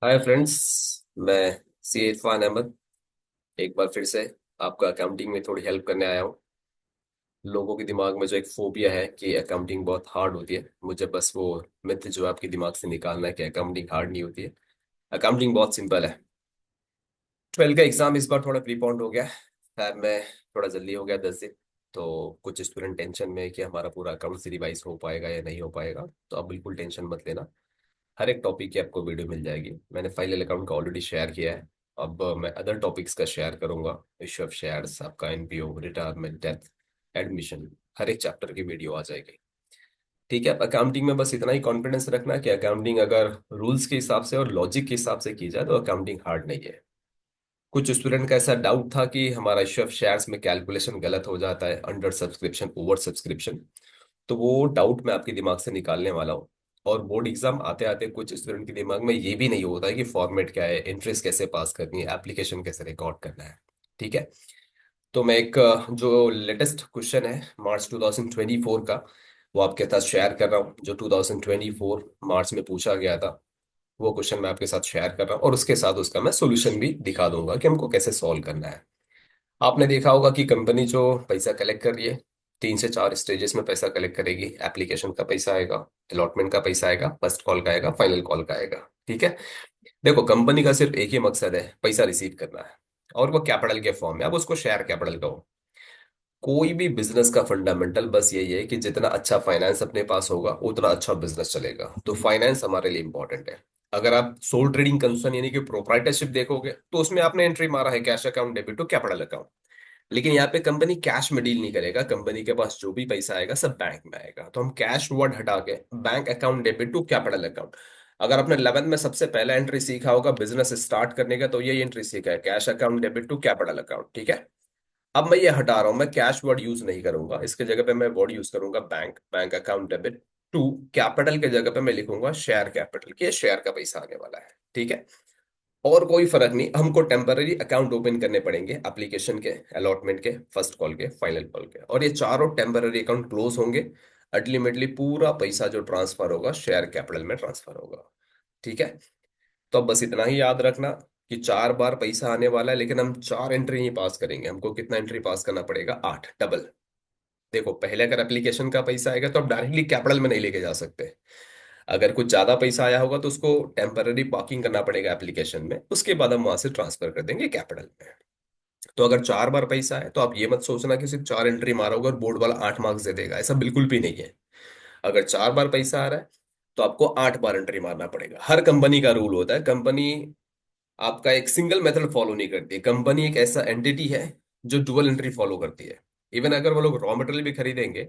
Hi friends. मैं सी इरफान अहमद एक बार फिर से आपका अकाउंटिंग में थोड़ी हेल्प करने आया हूँ। लोगों के दिमाग में जो एक फोबिया है कि अकाउंटिंग बहुत हार्ड होती है, मुझे बस वो मिथ जो है आपके दिमाग से निकालना है कि अकाउंटिंग हार्ड नहीं होती है। अकाउंटिंग बहुत सिंपल है। 12 का एग्जाम इस बार थोड़ा प्रीपोन्ड हो गया है। खैर मैं थोड़ा जल्दी हो गया 10 दिन। तो कुछ स्टूडेंट टेंशन में है कि हमारा पूरा अकाउंट रिवाइज हो पाएगा या नहीं हो पाएगा। तो आप बिल्कुल टेंशन मत लेना। हर एक टॉपिक की आपको वीडियो मिल जाएगी। मैंने फाइनल अकाउंट का ऑलरेडी शेयर किया है। अब मैं अदर टॉपिक्स का शेयर करूंगा। इश्यू ऑफ शेयर्स, आपका एनपीओ, रिटायरमेंट, डेथ, एडमिशन, हर एक चैप्टर की वीडियो आ जाएगी। ठीक है। अब अकाउंटिंग में बस इतना ही कॉन्फिडेंस रखना कि अकाउंटिंग अगर रूल्स के हिसाब से और लॉजिक के हिसाब से की जाए तो अकाउंटिंग हार्ड नहीं है। कुछ स्टूडेंट का ऐसा डाउट था कि हमारा इश्यू ऑफ शेयर्स में कैलकुलेशन गलत हो जाता है, अंडर सब्सक्रिप्शन, ओवर सब्सक्रिप्शन। तो वो डाउट मैं आपके दिमाग से निकालने वाला हूँ। और बोर्ड एग्जाम आते आते कुछ स्टूडेंट के दिमाग में ये भी नहीं होता है कि फॉर्मेट क्या है, इंट्रेंस कैसे पास करनी है, एप्लीकेशन कैसे रिकॉर्ड करना है। ठीक है। तो मैं एक जो लेटेस्ट क्वेश्चन है मार्च 2024 का, वो आपके साथ शेयर कर रहा हूँ। जो 2024 मार्च में पूछा गया था, वो क्वेश्चन मैं आपके साथ शेयर कर रहा हूँ और उसके साथ उसका मैं सोल्यूशन भी दिखा दूंगा कि हमको कैसे सॉल्व करना है। आपने देखा होगा कि कंपनी जो पैसा कलेक्ट कर रही है, 3 से 4 स्टेजेस में पैसा कलेक्ट करेगी। एप्लीकेशन का पैसा आएगा, अलॉटमेंट का पैसा आएगा, फर्स्ट कॉल का आएगा, फाइनल कॉल का आएगा। ठीक है। देखो, कंपनी का सिर्फ एक ही मकसद है, पैसा रिसीव करना है। और वो कैपिटल के फॉर्म में, अब उसको शेयर कैपिटल कहो। कोई भी बिजनेस का फंडामेंटल बस यही है कि जितना अच्छा फाइनेंस अपने पास होगा उतना अच्छा बिजनेस चलेगा। तो फाइनेंस हमारे लिए इंपॉर्टेंट है। अगर आप सोल ट्रेडिंग कंसर्न यानी कि प्रोप्राइटरशिप देखोगे तो उसमें आपने एंट्री मारा है cash account, debit to capital account. लेकिन यहाँ पे कंपनी कैश में डील नहीं करेगा। कंपनी के पास जो भी पैसा आएगा सब बैंक में आएगा। तो हम कैश वर्ड हटा के bank account, debit to capital account. अगर आपने 11th में सबसे पहला एंट्री सीखा होगा बिजनेस स्टार्ट करने का, तो ये एंट्री सीखा है, cash account, debit to capital account. ठीक है। अब मैं ये हटा रहा हूं, मैं कैश वर्ड यूज नहीं करूंगा, इसके जगह पे मैं वर्ड यूज करूंगा bank, bank account, debit to capital के जगह पे मैं लिखूंगा शेयर कैपिटल, के शेयर का पैसा आने वाला है। ठीक है। और कोई फर्क नहीं, हमको टेम्पररी अकाउंट ओपन करने पड़ेंगे, एप्लीकेशन के, अलॉटमेंट के, फर्स्ट कॉल के, फाइनल कॉल के, और ये चारों टेम्पररी अकाउंट क्लोज होंगे। अल्टीमेटली पूरा पैसा जो ट्रांसफर होगा शेयर कैपिटल में ट्रांसफर होगा। ठीक है। तो अब बस इतना ही याद रखना कि 4 बार पैसा आने वाला है, लेकिन हम 4 एंट्री ही पास करेंगे। हमको कितना एंट्री पास करना पड़ेगा? 8, डबल। देखो, पहले अगर एप्लीकेशन का पैसा आएगा तो आप डायरेक्टली कैपिटल में नहीं लेके जा सकते। अगर कुछ ज्यादा पैसा आया होगा तो उसको टेम्पररी पार्किंग करना पड़ेगा एप्लीकेशन में, उसके बाद हम वहां से ट्रांसफर कर देंगे कैपिटल में। तो अगर 4 बार पैसा है तो आप ये मत सोचना कि सिर्फ 4 एंट्री मारोगे और बोर्ड वाला 8 मार्क्स दे देगा, ऐसा बिल्कुल भी नहीं है। अगर 4 बार पैसा आ रहा है तो आपको 8 बार एंट्री मारना पड़ेगा। हर कंपनी का रूल होता है। कंपनी आपका एक सिंगल मेथड फॉलो नहीं करती है। कंपनी एक ऐसा एंटिटी है जो डुअल एंट्री फॉलो करती है। इवन अगर वो लोग रॉ मटेरियल भी खरीदेंगे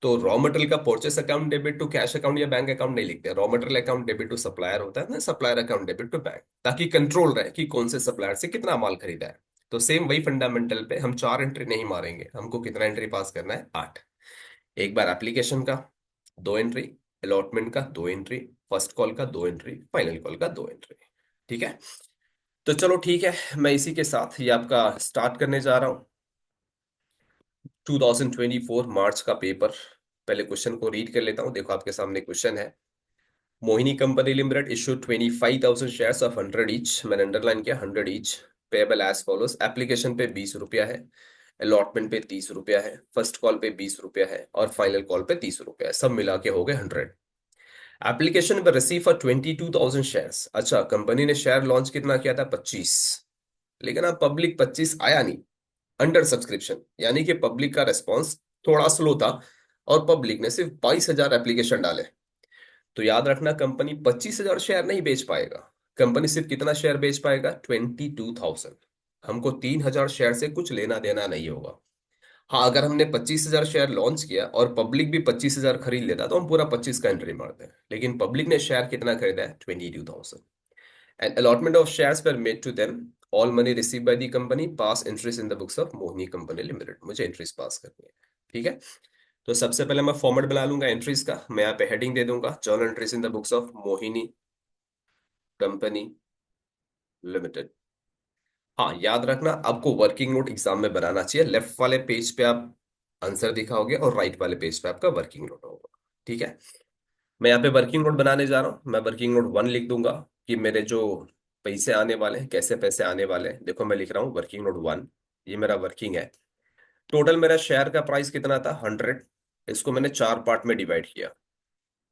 तो रॉ मटेरियल का purchase account, debit to cash account या बैंक अकाउंट नहीं लिखते। Raw material account debit to supplier होता है ना, supplier account debit to bank, ताकि कंट्रोल रहे कि कौन से सप्लायर से कितना माल खरीदा है। तो सेम वही फंडामेंटल पे हम 4 एंट्री नहीं मारेंगे। हमको कितना एंट्री पास करना है? 8। एक बार एप्लीकेशन का 2 एंट्री, अलॉटमेंट का 2 एंट्री, फर्स्ट कॉल का 2 एंट्री, फाइनल कॉल का 2 एंट्री। ठीक है। तो चलो ठीक है, मैं इसी के साथ ये आपका स्टार्ट करने जा रहा हूँ। 2024 मार्च का पेपर। पहले क्वेश्चन को रीड कर लेता हूँ। देखो आपके सामने क्वेश्चन है। Mohini company limited issue 25,000 shares of 100 each, मैंने अंडरलाइन किया 100 each, payable as follows. Application पे 20 रुपया है, अलॉटमेंट पे 30 रुपया है, फर्स्ट कॉल पे 20 रुपया है और फाइनल कॉल पे 30 रुपया है। सब मिला के हो गए 100। एप्लीकेशन पे रिसीव फॉर 22,000 शेयर्स। अच्छा, कंपनी ने शेयर लॉन्च कितना किया था? 25। लेकिन अब पब्लिक 25 आया नहीं, अंडर सब्सक्रिप्शन, यानी कि पब्लिक का रेस्पॉन्स थोड़ा स्लो था और पब्लिक ने सिर्फ 22,000 एप्लीकेशन डाले। तो याद रखना, कंपनी 25,000 शेयर नहीं बेच पाएगा। कंपनी सिर्फ कितना शेयर बेच पाएगा? 22,000। हमको 3,000 शेयर से कुछ लेना देना नहीं होगा। हाँ, अगर हमने 25,000 शेयर लॉन्च किया और पब्लिक भी 25,000 खरीद लेता तो हम पूरा 25 का एंट्री मारते हैं। लेकिन पब्लिक ने शेयर कितना खरीदा है? 22,000। And allotment of shares per made to them, all money receive by the company, pass entries in the books of Mohini company limited. मुझे इंट्रीज पास करनी है। ठीक है। तो सबसे पहले मैं फॉर्मेट बना लूंगा एंट्रीज का। मैं यहाँ पे हेडिंग दे दूंगा, journal entries in the books of Mohini company limited. हाँ, याद रखना आपको वर्किंग नोट एग्जाम में बनाना चाहिए। लेफ्ट वाले पेज पे आप आंसर दिखाओगे और राइट वाले पेज पे आपका वर्किंग नोट होगा। ठीक है। मैं यहाँ पे वर्किंग नोट बनाने जा रहा हूँ। मैं वर्किंग नोट 1 लिख दूंगा। कि मेरे जो पैसे आने वाले हैं, कैसे पैसे आने वाले हैं। देखो मैं लिख रहा हूँ वर्किंग नोट 1, ये मेरा वर्किंग है। टोटल मेरा शेयर का प्राइस कितना था, 100। इसको मैंने 4 पार्ट में डिवाइड किया।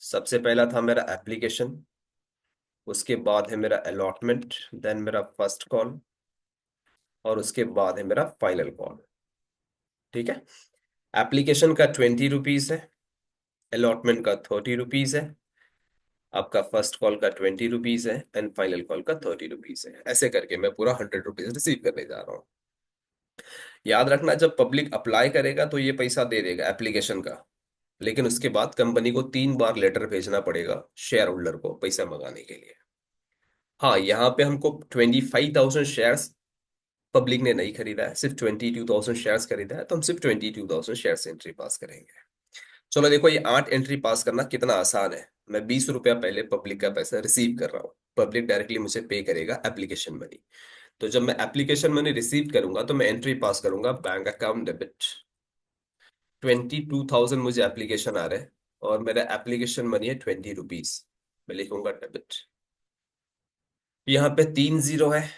सबसे पहला था मेरा एप्लीकेशन, उसके बाद है मेरा अलॉटमेंट, देन मेरा फर्स्ट कॉल, और उसके बाद है मेरा फाइनल कॉल। ठीक है। एप्लीकेशन का 20 रुपीज है, अलॉटमेंट का 30 रुपीज है, आपका फर्स्ट कॉल का 20 रुपीज है, एंड फाइनल कॉल का 30 रुपीज है। ऐसे करके मैं पूरा 100 रुपीज रिसीव करने जा रहा हूँ। याद रखना, जब पब्लिक अप्लाई करेगा तो ये पैसा दे देगा एप्लीकेशन का, लेकिन उसके बाद कंपनी को 3 बार लेटर भेजना पड़ेगा शेयर होल्डर को पैसा मंगाने के लिए। हाँ, यहाँ पे हमको 25,000 शेयर्स पब्लिक ने नहीं खरीदा है, सिर्फ 22,000 शेयर्स खरीदा है, तो हम सिर्फ 22,000 शेयर्स एंट्री पास करेंगे। चलो देखो, ये 8 एंट्री पास करना कितना आसान है। मैं 20 रुपया पहले पब्लिक का पैसा रिसीव कर रहा हूँ, पब्लिक डायरेक्टली मुझे पे करेगा एप्लीकेशन मनी। तो जब मैं एप्लीकेशन मनी रिसीव करूंगा तो मैं एंट्री पास करूंगा बैंक अकाउंट डेबिट। 22,000 मुझे एप्लीकेशन आ रहे हैं, और मेरा एप्लीकेशन मनी है 20 रुपीज। मैं लिखूंगा डेबिट। यहाँ पे 3 जीरो है,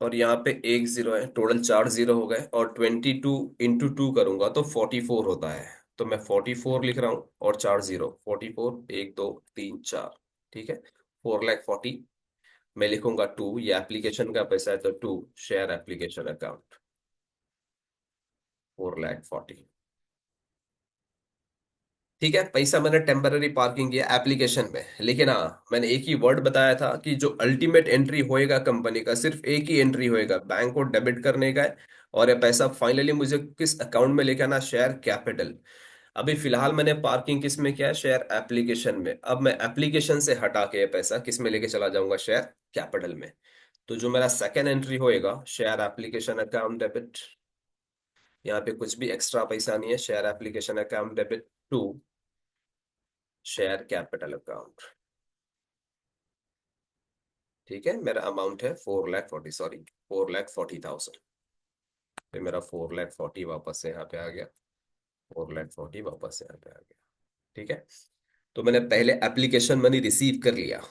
और यहाँ पे 1 जीरो है, टोटल 4 जीरो हो गए। और 22 इंटू 2 करूंगा तो 44 होता है। तो मैं 44 लिख रहा हूँ, और 4 जीरो, 44, 1 2 3 4। ठीक है, 4,40,000। मैं लिखूंगा 2, ये एप्लीकेशन का पैसा है तो 2 शेयर एप्लीकेशन अकाउंट, 4,40,000। ठीक है, पैसा मैंने टेम्पररी पार्किंग किया एप्लीकेशन में, लेकिन हाँ मैंने एक ही वर्ड बताया था कि जो अल्टीमेट एंट्री होएगा कंपनी का, सिर्फ एक ही एंट्री होएगा, बैंक को डेबिट करने का है। और ये पैसा फाइनली मुझे किस अकाउंट में लेके आना, शेयर कैपिटल। अभी फिलहाल मैंने पार्किंग किस में किया है, शेयर एप्लीकेशन में। अब मैं एप्लीकेशन से हटा के ये पैसा किस में लेके चला जाऊंगा, शेयर कैपिटल में। तो जो मेरा सेकेंड एंट्री होएगा, शेयर एप्लीकेशन अकाउंट डेबिट, यहाँ पे कुछ भी एक्स्ट्रा पैसा नहीं है, share application account debit to share capital account. ठीक है, मेरा अमाउंट है 4,40,000, सॉरी 4,40,000। फिर मेरा 4,40,000 वापस से यहाँ पे आ गया, 4,40,000 वापस से यहाँ पे आ गया। ठीक है, तो मैंने पहले एप्लीकेशन मनी रिसीव कर लिया।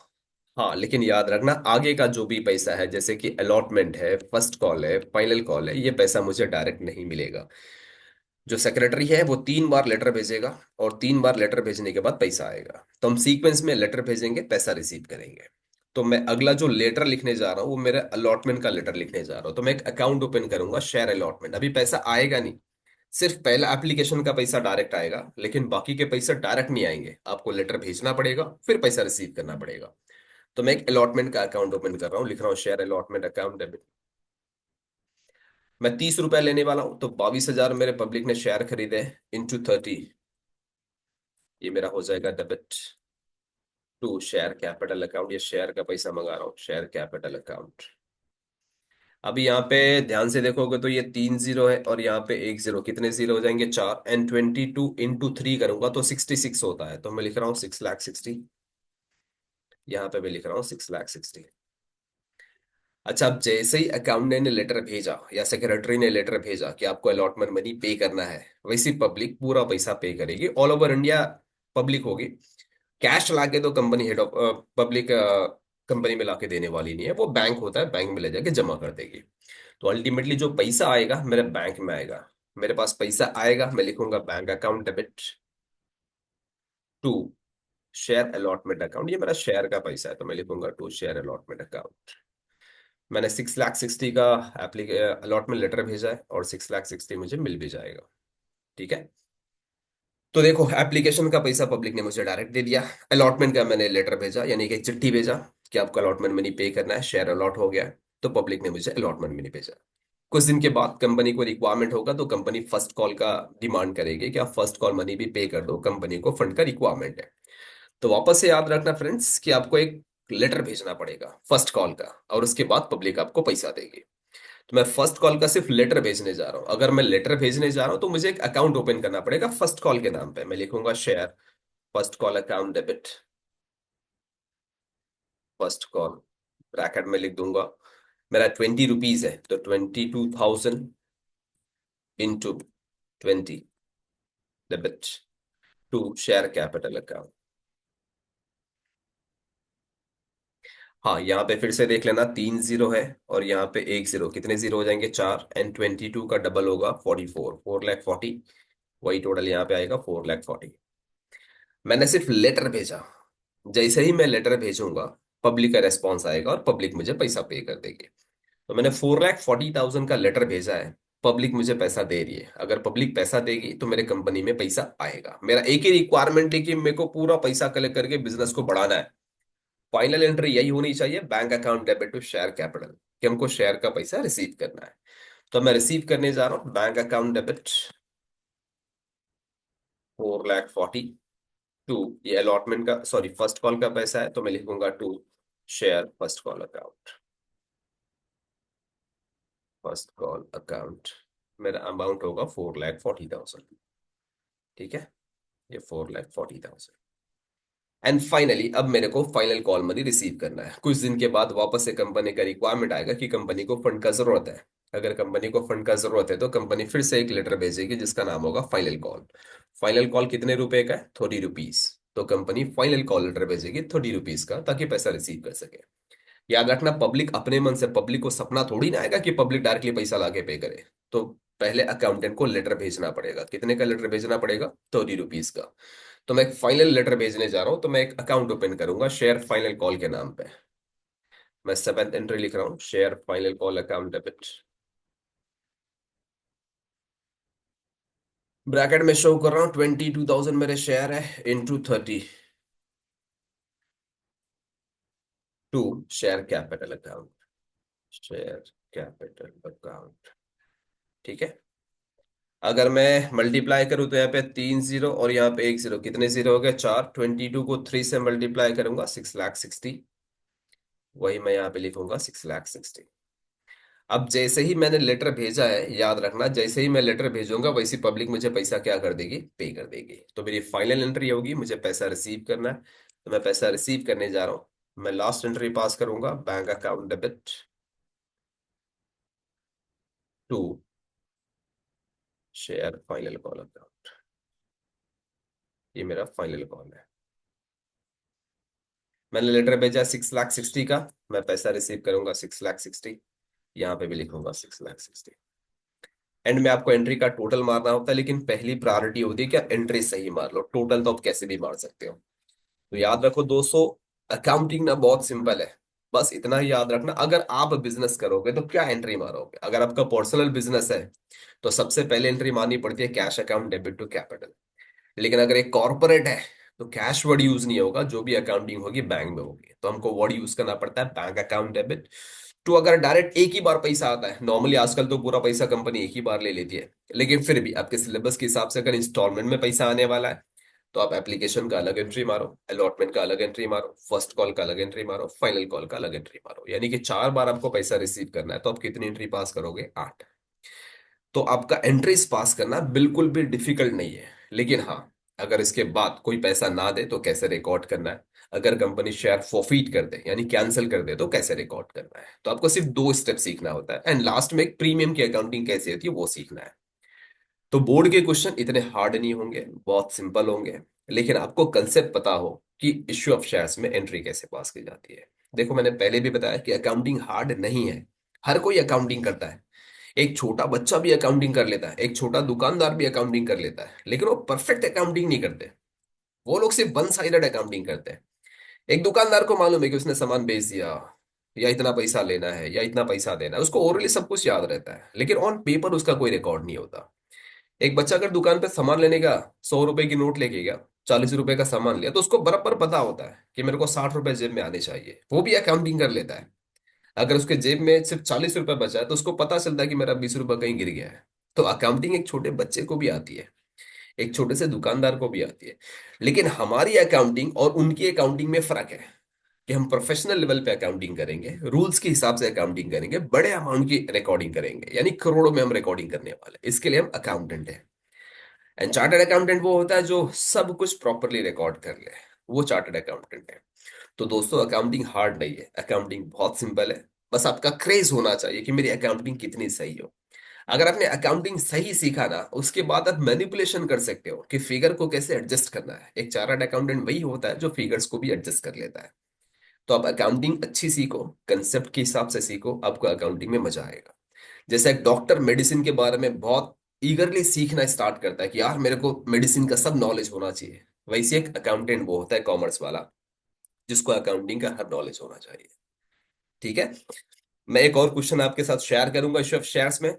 हाँ, लेकिन याद रखना, आगे का जो भी पैसा है, जैसे कि अलॉटमेंट है, फर्स्ट कॉल है, फाइनल कॉल है, ये पैसा मुझे डायरेक्ट नहीं मिलेगा। जो सेक्रेटरी है वो 3 बार लेटर भेजेगा, और 3 बार लेटर भेजने के बाद पैसा आएगा। तो हम सीक्वेंस में लेटर भेजेंगे, पैसा रिसीव करेंगे। तो मैं अगला जो लेटर लिखने जा रहा हूँ वो मेरा अलॉटमेंट का लेटर लिखने जा रहा हूँ। तो मैं एक अकाउंट ओपन करूंगा, शेयर अलॉटमेंट। अभी पैसा आएगा नहीं, सिर्फ पहला एप्लीकेशन का पैसा डायरेक्ट आएगा, लेकिन बाकी के पैसे डायरेक्ट नहीं आएंगे, आपको लेटर भेजना पड़ेगा, फिर पैसा रिसीव करना पड़ेगा। तो मैं एक अलॉटमेंट का अकाउंट ओपन कर रहा हूँ, लिख रहा हूँ शेयर अलॉटमेंट अकाउंट डेबिट। मैं 30 रुपया लेने वाला हूँ, तो 22,000 मेरे पब्लिक ने शेयर खरीदे, इंटू 30, ये मेरा हो जाएगा debit to share capital account. ये शेयर का पैसा मंगा रहा हूँ, शेयर कैपिटल अकाउंट। अभी यहाँ पे ध्यान से देखोगे तो ये 3 जीरो है, और यहाँ पे 1 जीरो, कितने जीरो हो जाएंगे, 4। एंड 22 इंटू 3 करूंगा तो 66 होता है, तो मैं लिख रहा हूँ 6,60,000। यहाँ पे मैं लिख रहा हूँ 6,60,000। अच्छा, अब जैसे ही अकाउंटेंट ने लेटर भेजा या सेक्रेटरी ने लेटर भेजा कि आपको अलॉटमेंट मनी पे करना है, वैसी पब्लिक पूरा पैसा पे करेगी, ऑल ओवर इंडिया पब्लिक होगी। कैश लाके तो company head of public company में लाके देने वाली नहीं है, वो बैंक होता है, बैंक में ले जाके जमा कर देगी। तो अल्टीमेटली जो पैसा आएगा मेरे बैंक में आएगा। मेरे पास पैसा आएगा, मैं लिखूंगा bank account debit to share allotment account. ये मेरा शेयर का पैसा है, तो मैं लिखूंगा टू शेयर अलॉटमेंट अकाउंट। मैंने 6,60,000 का अलॉटमेंट लेटर भेजा है, और 6,60,000 मुझे मिल भी जाएगा। ठीक है, तो देखो एप्लीकेशन का पैसा पब्लिक ने मुझे डायरेक्ट दे दिया, अलॉटमेंट का मैंने लेटर भेजा, यानी कि एक चिट्ठी भेजा कि आपको अलॉटमेंट मनी पे करना है, शेयर अलॉट हो गया है, तो पब्लिक ने मुझे अलॉटमेंट मनी भेजा। कुछ दिन के बाद कंपनी को रिक्वायरमेंट होगा तो कंपनी फर्स्ट कॉल का डिमांड करेगी कि आप फर्स्ट कॉल मनी भी पे कर दो, कंपनी को फंड का रिक्वायरमेंट है। तो वापस से याद रखना फ्रेंड्स कि आपको एक लेटर भेजना पड़ेगा फर्स्ट कॉल का, और उसके बाद पब्लिक आपको पैसा देगी। तो मैं फर्स्ट कॉल का सिर्फ लेटर भेजने जा रहा हूँ। अगर मैं लेटर भेजने जा रहा हूँ तो मुझे एक अकाउंट ओपन करना पड़ेगा फर्स्ट कॉल के नाम पे। मैं लिखूंगा share first call account debit, first call, bracket में लिख दूंगा, मेरा 20 रुपीज है, तो 22,000 into 20 debit to share capital account. हाँ, यहाँ पे फिर से देख लेना, 3 जीरो है और यहाँ पे 1 जीरो, कितने जीरो हो जाएंगे? 4, एंड 22 का डबल होगा 44, 4 लाख 40। वही टोटल यहाँ पे आएगा 4 लाख 40। मैंने सिर्फ लेटर भेजा, जैसे ही मैं लेटर भेजूंगा पब्लिक का रेस्पॉन्स आएगा और पब्लिक मुझे पैसा पे कर देगी। तो मैंने 4,40,000 का लेटर भेजा है, पब्लिक मुझे पैसा दे रही है। अगर पब्लिक पैसा देगी तो मेरे कंपनी में पैसा आएगा। मेरा एक ही रिक्वायरमेंट है कि मेरे को पूरा पैसा कलेक्ट करके बिजनेस को बढ़ाना है। फाइनल एंट्री यही होनी चाहिए, bank account debit to share capital, कि हमको शेयर का पैसा रिसीव करना है। तो मैं रिसीव करने जा रहा हूँ, बैंक अकाउंट डेबिट 4,40,000 टू, ये अलॉटमेंट का, सॉरी फर्स्ट कॉल का पैसा है, तो मैं लिखूंगा to share first call account. First call account, मेरा अमाउंट होगा 4,40,000। ठीक है, ये 4,40,000। एंड फाइनली अब मेरे को फाइनल कॉल मनी रिसीव करना है। कुछ दिन के बाद वापस से कंपनी का रिक्वायरमेंट आएगा कि कंपनी को फंड का जरूरत है। अगर कंपनी को फंड का जरूरत है तो कंपनी फिर से एक लेटर भेजेगी जिसका नाम होगा फाइनल कॉल। फाइनल कॉल कितने रुपए का है? 30 रुपीज। तो कंपनी फाइनल कॉल लेटर भेजेगी 30 रुपीज का, ताकि पैसा रिसीव कर सके। याद रखना, पब्लिक अपने मन से, पब्लिक को सपना थोड़ी ना आएगा कि पब्लिक डायरेक्टली पैसा लाके पे करे। तो पहले अकाउंटेंट को लेटर भेजना पड़ेगा। कितने का लेटर भेजना पड़ेगा? 30 रुपीज का। तो मैं एक फाइनल लेटर भेजने जा रहा हूं, तो मैं एक अकाउंट ओपन करूंगा शेयर फाइनल कॉल के नाम पे। मैं सेवेंथ एंट्री लिख रहा हूँ, share final call account debit. Bracket में शो कर रहा हूँ 22,000 मेरे शेयर है, into 30 to share capital account. Share capital account. ठीक है। अगर मैं मल्टीप्लाई करूँ तो यहाँ पे 3 जीरो और यहाँ पे 1 जीरो, कितने जीरो हो गए? 4। 22 को 3 से मल्टीप्लाई करूंगा 6,60,000। वही मैं यहाँ पे लिखूंगा 6,60,000। अब जैसे ही मैंने लेटर भेजा है, याद रखना, जैसे ही मैं लेटर भेजूंगा वैसी पब्लिक मुझे पैसा क्या कर देगी? पे कर देगी। तो मेरी फाइनल एंट्री होगी, मुझे पैसा रिसीव करना है। तो मैं पैसा रिसीव करने जा रहा हूँ। मैं लास्ट एंट्री पास करूंगा, bank account debit to share final call account. ये मेरा फाइनल कॉल है। मैंने लेटर भेजा 6,60,000 का, मैं पैसा रिसीव करूंगा 6,60,000। यहाँ पे भी लिखूंगा 6,60,000। एंड में आपको एंट्री का टोटल मारना होता है, लेकिन पहली प्रायोरिटी होती है क्या? एंट्री सही मार लो, टोटल तो आप कैसे भी मार सकते हो। तो याद रखो दोस्तों, अकाउंटिंग ना बहुत सिंपल है। बस इतना ही याद रखना, अगर आप बिजनेस करोगे तो क्या एंट्री मारोगे। अगर आपका पर्सनल बिजनेस है तो सबसे पहले एंट्री मारनी पड़ती है cash account debit to capital. लेकिन अगर एक कॉर्पोरेट है तो कैश वर्ड यूज नहीं होगा, जो भी अकाउंटिंग होगी बैंक में होगी, तो हमको वर्ड यूज करना पड़ता है बैंक अकाउंट डेबिट। तो अगर डायरेक्ट एक ही बार पैसा आता है, नॉर्मली आजकल तो पूरा पैसा कंपनी एक ही बार ले लेती है, लेकिन फिर भी आपके सिलेबस के हिसाब से अगर इंस्टॉलमेंट में पैसा आने वाला है तो आप एप्लीकेशन का अलग एंट्री मारो, अलॉटमेंट का अलग एंट्री मारो, फर्स्ट कॉल का अलग एंट्री मारो, फाइनल कॉल का अलग एंट्री मारो। यानी कि 4 बार आपको पैसा रिसीव करना है, तो आप कितनी एंट्री पास करोगे? 8। तो आपका एंट्रीज पास करना बिल्कुल भी डिफिकल्ट नहीं है। लेकिन हाँ, अगर इसके बाद कोई पैसा ना दे तो कैसे रिकॉर्ड करना है, अगर कंपनी शेयर फॉरफीट कर दे यानी कैंसिल कर दे तो कैसे रिकॉर्ड करना है, तो आपको सिर्फ 2 स्टेप सीखना होता है। एंड लास्ट में एक प्रीमियम की अकाउंटिंग कैसे होती है वो सीखना है। तो बोर्ड के क्वेश्चन इतने हार्ड नहीं होंगे, बहुत सिंपल होंगे। लेकिन आपको कंसेप्ट पता हो कि इश्यू ऑफ शेयर्स में एंट्री कैसे पास की जाती है। देखो, मैंने पहले भी बताया कि अकाउंटिंग हार्ड नहीं है। हर कोई अकाउंटिंग करता है। एक छोटा बच्चा भी अकाउंटिंग कर लेता है, एक छोटा दुकानदार भी अकाउंटिंग कर लेता है, लेकिन वो परफेक्ट अकाउंटिंग नहीं करते। वो लोग सिर्फ वन साइडेड अकाउंटिंग करते हैं। एक दुकानदार को मालूम है कि उसने सामान बेच दिया, या इतना पैसा लेना है या इतना पैसा देना है, उसको ओरली सब कुछ याद रहता है, लेकिन ऑन पेपर उसका कोई रिकॉर्ड नहीं होता। एक बच्चा अगर दुकान पे सामान लेने का 100 रुपए की नोट लेके गया, 40 रुपए का सामान लिया, तो उसको बराबर पता होता है कि मेरे को 60 रुपए जेब में आने चाहिए, वो भी अकाउंटिंग कर लेता है। अगर उसके जेब में सिर्फ 40 रुपए बचा है तो उसको पता चलता है कि मेरा 20 रुपए कहीं गिर गया है। तो अकाउंटिंग एक छोटे बच्चे को भी आती है, एक छोटे से दुकानदार को भी आती है। लेकिन हमारी अकाउंटिंग और उनकी अकाउंटिंग में फर्क है कि हम प्रोफेशनल लेवल पे अकाउंटिंग करेंगे, रूल्स के हिसाब से अकाउंटिंग करेंगे, बड़े अमाउंट की रिकॉर्डिंग करेंगे, यानी करोड़ों में हम रिकॉर्डिंग करने वाले, इसके लिए हम अकाउंटेंट हैं। एंड चार्टर्ड अकाउंटेंट वो होता है जो सब कुछ प्रॉपरली रिकॉर्ड कर ले, वो चार्टर्ड अकाउंटेंट है। तो दोस्तों, अकाउंटिंग हार्ड नहीं है, अकाउंटिंग बहुत सिंपल है। बस आपका क्रेज होना चाहिए कि मेरी अकाउंटिंग कितनी सही हो। अगर आपने अकाउंटिंग सही सीखा ना, उसके बाद आप मैनिपुलेशन कर सकते हो कि फिगर को कैसे एडजस्ट करना है। एक चार्टर्ड अकाउंटेंट वही होता है जो फिगर्स को भी एडजस्ट कर लेता है। तो आप अकाउंटिंग अच्छी सीखो, कंसेप्ट के हिसाब से सीखो, आपको अकाउंटिंग में मजा आएगा। जैसे एक डॉक्टर मेडिसिन के बारे में बहुत ईगरली सीखना स्टार्ट करता है कि यार मेरे को मेडिसिन का सब नॉलेज होना चाहिए, वैसे एक अकाउंटेंट वो होता है कॉमर्स वाला, जिसको अकाउंटिंग का हर नॉलेज होना चाहिए। ठीक है। मैं एक और क्वेश्चन आपके साथ शेयर करूंगा इशू ऑफ शेयर्स में।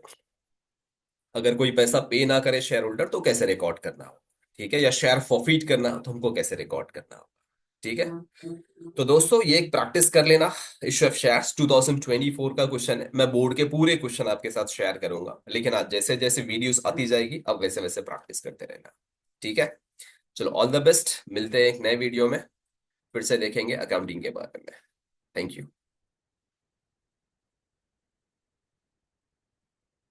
अगर कोई पैसा पे ना करे शेयर होल्डर तो कैसे रिकॉर्ड करना हो, ठीक है, या शेयर फॉरफीट करना हो तो हमको कैसे रिकॉर्ड करना हो। ठीक है। तो दोस्तों ये एक प्रैक्टिस कर लेना। इशू ऑफ शेयर्स 2024 का क्वेश्चन है, मैं बोर्ड के पूरे क्वेश्चन आपके साथ शेयर करूंगा, लेकिन आज जैसे जैसे वीडियोस आती जाएगी अब वैसे वैसे प्रैक्टिस करते रहना। ठीक है। चलो ऑल द बेस्ट, मिलते हैं एक नए वीडियो में, फिर से देखेंगे अकाउंटिंग के बारे में। Thank you.